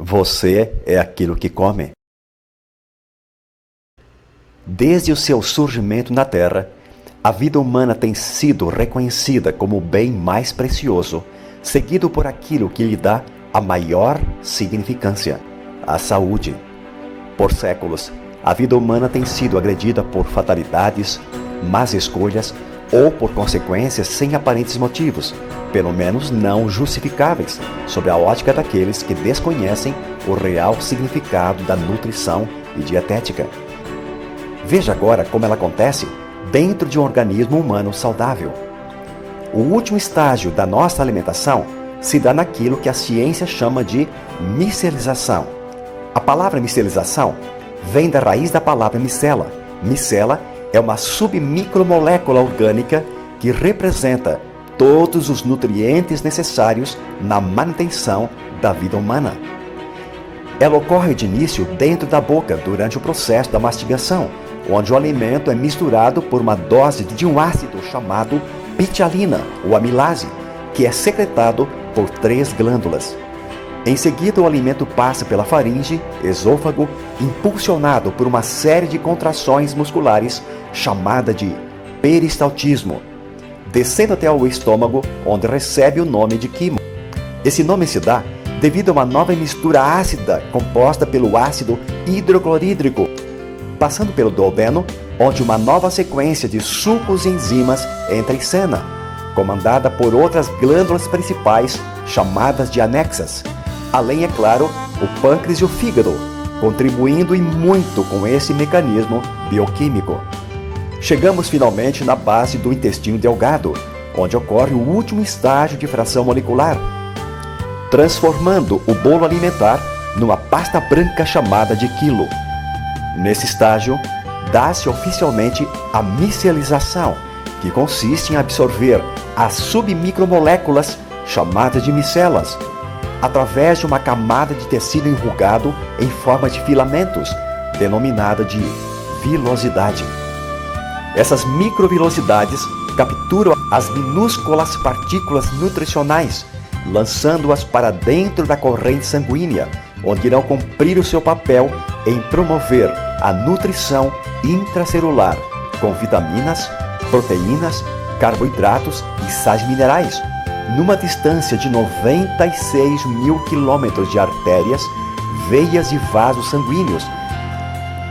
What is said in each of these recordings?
Você é aquilo que come. Desde o seu surgimento na Terra, a vida humana tem sido reconhecida como o bem mais precioso, seguido por aquilo que lhe dá a maior significância, a saúde. Por séculos, a vida humana tem sido agredida por fatalidades, más escolhas ou por consequências sem aparentes motivos, pelo menos não justificáveis, sob a ótica daqueles que desconhecem o real significado da nutrição e dietética. Veja agora como ela acontece dentro de um organismo humano saudável. O último estágio da nossa alimentação se dá naquilo que a ciência chama de micelização. A palavra micelização vem da raiz da palavra micela. Micela é uma submicromolécula orgânica que representa todos os nutrientes necessários na manutenção da vida humana. Ela ocorre de início dentro da boca durante o processo da mastigação, onde o alimento é misturado por uma dose de um ácido chamado pitialina ou amilase, que é secretado por 3 glândulas. Em seguida, o alimento passa pela faringe, esôfago, impulsionado por uma série de contrações musculares chamada de peristaltismo, descendo até o estômago, onde recebe o nome de quimo. Esse nome se dá devido a uma nova mistura ácida composta pelo ácido hidroclorídrico, passando pelo duodeno, onde uma nova sequência de sucos e enzimas entra em cena, comandada por outras glândulas principais chamadas de anexas, além, é claro, o pâncreas e o fígado, contribuindo e muito com esse mecanismo bioquímico. Chegamos finalmente na base do intestino delgado, onde ocorre o último estágio de fração molecular, transformando o bolo alimentar numa pasta branca chamada de quilo. Nesse estágio, dá-se oficialmente a micelização, que consiste em absorver as submicromoléculas chamadas de micelas, através de uma camada de tecido enrugado em forma de filamentos, denominada de vilosidade. Essas microvilosidades capturam as minúsculas partículas nutricionais, lançando-as para dentro da corrente sanguínea, onde irão cumprir o seu papel em promover a nutrição intracelular, com vitaminas, proteínas, carboidratos e sais minerais, numa distância de 96 mil quilômetros de artérias, veias e vasos sanguíneos,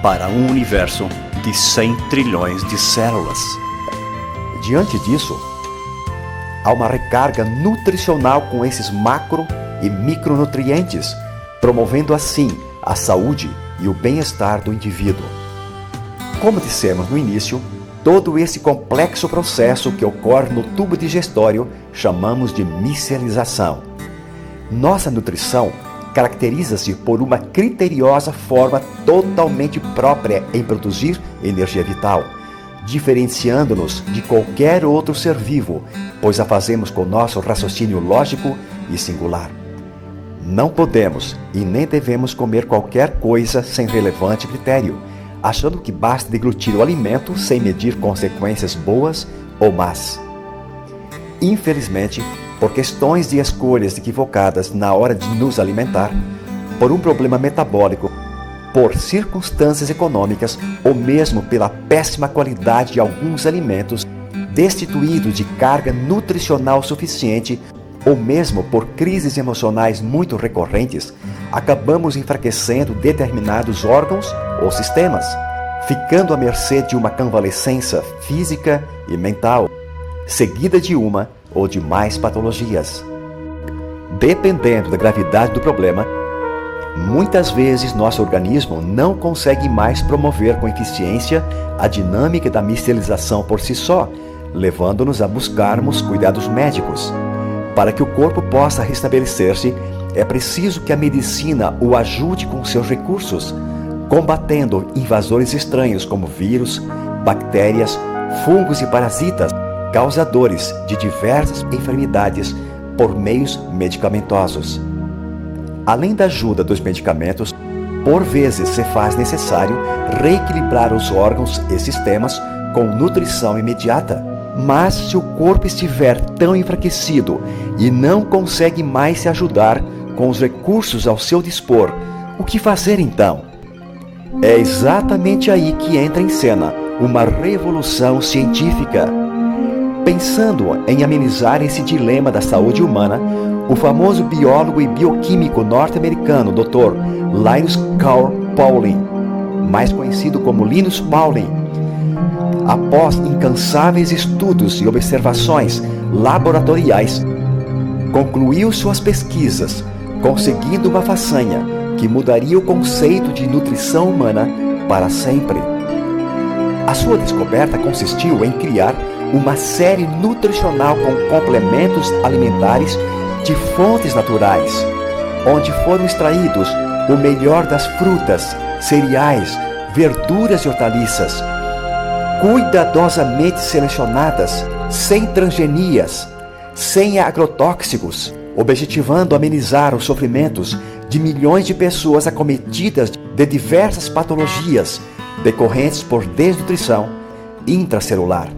para um universo de 100 trilhões de células. Diante disso, há uma recarga nutricional com esses macro e micronutrientes, promovendo assim a saúde e o bem-estar do indivíduo. Como dissemos no início, todo esse complexo processo que ocorre no tubo digestório chamamos de micelização. Nossa nutrição caracteriza-se por uma criteriosa forma totalmente própria em produzir energia vital, diferenciando-nos de qualquer outro ser vivo, pois a fazemos com nosso raciocínio lógico e singular. Não podemos e nem devemos comer qualquer coisa sem relevante critério, achando que basta deglutir o alimento sem medir consequências boas ou más. Infelizmente, por questões de escolhas equivocadas na hora de nos alimentar, por um problema metabólico, por circunstâncias econômicas ou mesmo pela péssima qualidade de alguns alimentos, destituídos de carga nutricional suficiente, ou mesmo por crises emocionais muito recorrentes, acabamos enfraquecendo determinados órgãos ou sistemas, ficando à mercê de uma convalescença física e mental, seguida de uma ou de mais patologias. Dependendo da gravidade do problema, muitas vezes nosso organismo não consegue mais promover com eficiência a dinâmica da micelização por si só, levando-nos a buscarmos cuidados médicos. Para que o corpo possa restabelecer-se, é preciso que a medicina o ajude com seus recursos, combatendo invasores estranhos como vírus, bactérias, fungos e parasitas, causadores de diversas enfermidades por meios medicamentosos. Além da ajuda dos medicamentos, por vezes se faz necessário reequilibrar os órgãos e sistemas com nutrição imediata. Mas se o corpo estiver tão enfraquecido e não consegue mais se ajudar, com os recursos ao seu dispor, o que fazer então? É exatamente aí que entra em cena uma revolução científica. Pensando em amenizar esse dilema da saúde humana, o famoso biólogo e bioquímico norte-americano Dr. Linus Carl Pauling, mais conhecido como Linus Pauling, após incansáveis estudos e observações laboratoriais, concluiu suas pesquisas, conseguindo uma façanha que mudaria o conceito de nutrição humana para sempre. A sua descoberta consistiu em criar uma série nutricional com complementos alimentares de fontes naturais, onde foram extraídos o melhor das frutas, cereais, verduras e hortaliças, cuidadosamente selecionadas, sem transgenias, sem agrotóxicos, objetivando amenizar os sofrimentos de milhões de pessoas acometidas de diversas patologias decorrentes por desnutrição intracelular.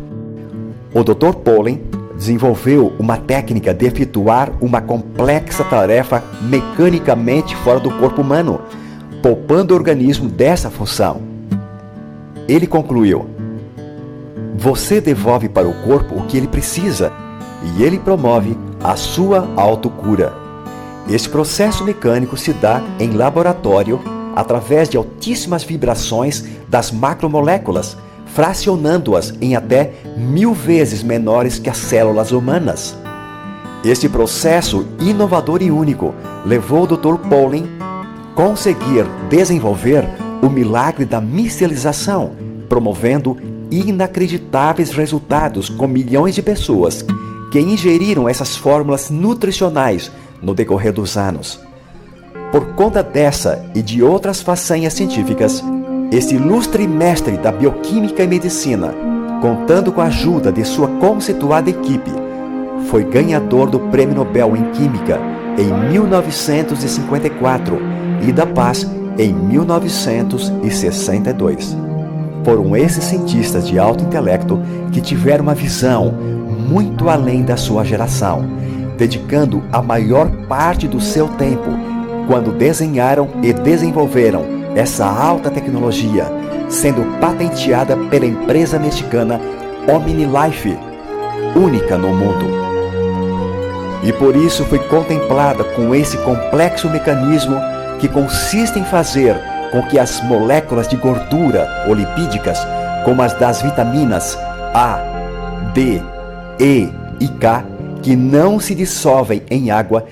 O Dr. Pauling desenvolveu uma técnica de efetuar uma complexa tarefa mecanicamente fora do corpo humano, poupando o organismo dessa função. Ele concluiu: você devolve para o corpo o que ele precisa e ele promove a sua autocura. Esse processo mecânico se dá em laboratório através de altíssimas vibrações das macromoléculas, fracionando-as em até 1000 vezes menores que as células humanas. Este processo inovador e único levou o Dr. Pauling a conseguir desenvolver o milagre da micelização, promovendo inacreditáveis resultados com milhões de pessoas que ingeriram essas fórmulas nutricionais no decorrer dos anos. Por conta dessa e de outras façanhas científicas, esse ilustre mestre da bioquímica e medicina, contando com a ajuda de sua conceituada equipe, foi ganhador do Prêmio Nobel em Química em 1954 e da Paz em 1962. Foram esses cientistas de alto intelecto que tiveram uma visão muito além da sua geração, dedicando a maior parte do seu tempo quando desenharam e desenvolveram essa alta tecnologia, sendo patenteada pela empresa mexicana OmniLife, única no mundo. E por isso foi contemplada com esse complexo mecanismo que consiste em fazer com que as moléculas de gordura ou lipídicas, como as das vitaminas A, D, E e K, que não se dissolvem em água,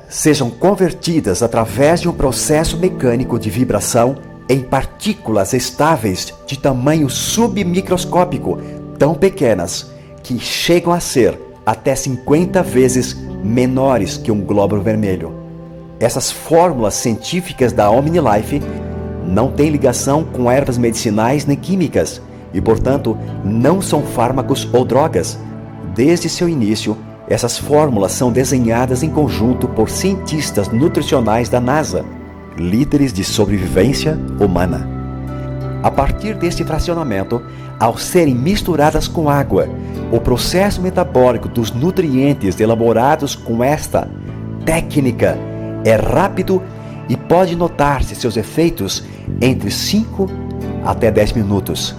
sejam convertidas através de um processo mecânico de vibração em partículas estáveis de tamanho submicroscópico, tão pequenas que chegam a ser até 50 vezes menores que um glóbulo vermelho. Essas fórmulas científicas da OmniLife não têm ligação com ervas medicinais nem químicas e, portanto, não são fármacos ou drogas. Desde seu início, essas fórmulas são desenhadas em conjunto por cientistas nutricionais da NASA, líderes de sobrevivência humana. A partir deste fracionamento, ao serem misturadas com água, o processo metabólico dos nutrientes elaborados com esta técnica é rápido e pode notar-se seus efeitos entre 5 até 10 minutos.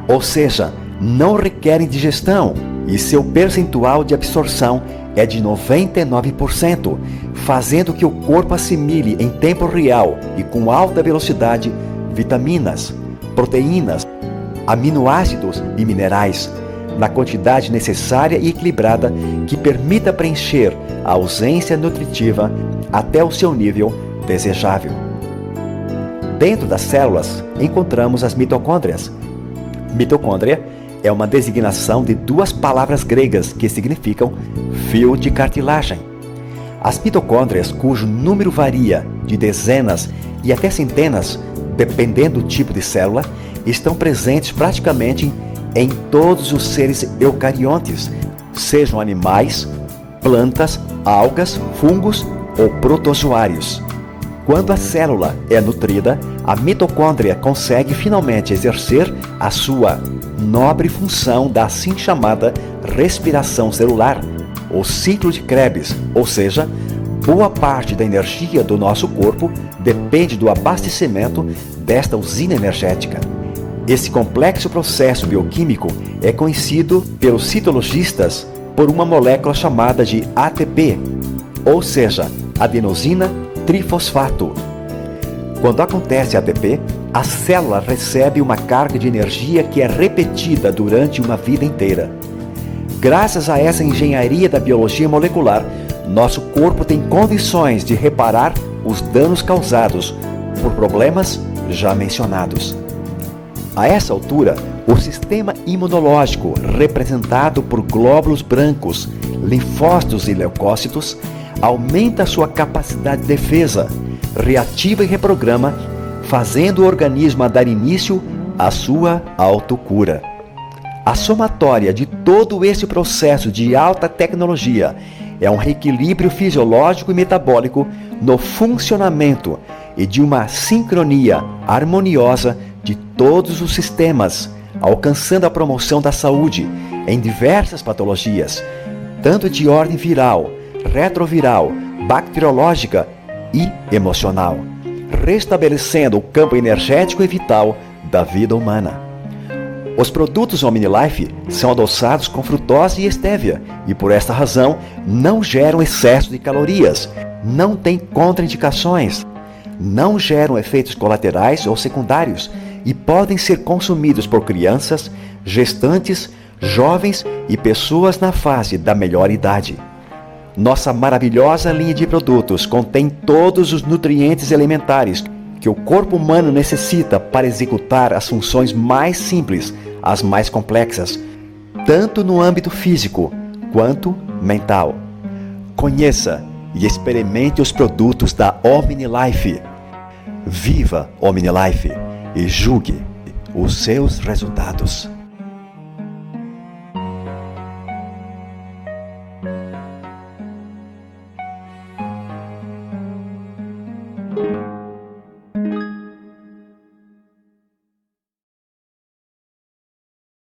Ou seja, não requerem digestão e seu percentual de absorção é de 99%, fazendo que o corpo assimile em tempo real e com alta velocidade vitaminas, proteínas, aminoácidos e minerais, na quantidade necessária e equilibrada que permita preencher a ausência nutritiva até o seu nível desejável. Dentro das células encontramos as mitocôndrias. Mitocôndria é uma designação de duas palavras gregas que significam fio de cartilagem. As mitocôndrias, cujo número varia de dezenas e até centenas, dependendo do tipo de célula, estão presentes praticamente em todos os seres eucariontes, sejam animais, plantas, algas, fungos ou protozoários. Quando a célula é nutrida, a mitocôndria consegue finalmente exercer a sua nobre função da assim chamada respiração celular, ou ciclo de Krebs, ou seja, Boa parte da energia do nosso corpo depende do abastecimento desta usina energética. Esse complexo processo bioquímico é conhecido pelos citologistas por uma molécula chamada de ATP, ou seja, adenosina trifosfato. Quando acontece ATP, a célula recebe uma carga de energia que é repetida durante uma vida inteira. Graças a essa engenharia da biologia molecular, nosso corpo tem condições de reparar os danos causados por problemas já mencionados. A essa altura, o sistema imunológico, representado por glóbulos brancos, linfócitos e leucócitos, aumenta sua capacidade de defesa, reativa e reprograma, fazendo o organismo a dar início à sua autocura. A somatória de todo esse processo de alta tecnologia é um reequilíbrio fisiológico e metabólico no funcionamento e de uma sincronia harmoniosa de todos os sistemas, alcançando a promoção da saúde em diversas patologias, tanto de ordem viral, retroviral, bacteriológica e emocional, restabelecendo o campo energético e vital da vida humana. Os produtos OmniLife são adoçados com frutose e estévia e, por esta razão, não geram excesso de calorias, não têm contraindicações, não geram efeitos colaterais ou secundários e podem ser consumidos por crianças, gestantes, jovens e pessoas na fase da melhor idade. Nossa maravilhosa linha de produtos contém todos os nutrientes elementares que o corpo humano necessita para executar as funções mais simples às mais complexas, tanto no âmbito físico quanto mental. Conheça e experimente os produtos da OmniLife. Viva OmniLife e julgue os seus resultados.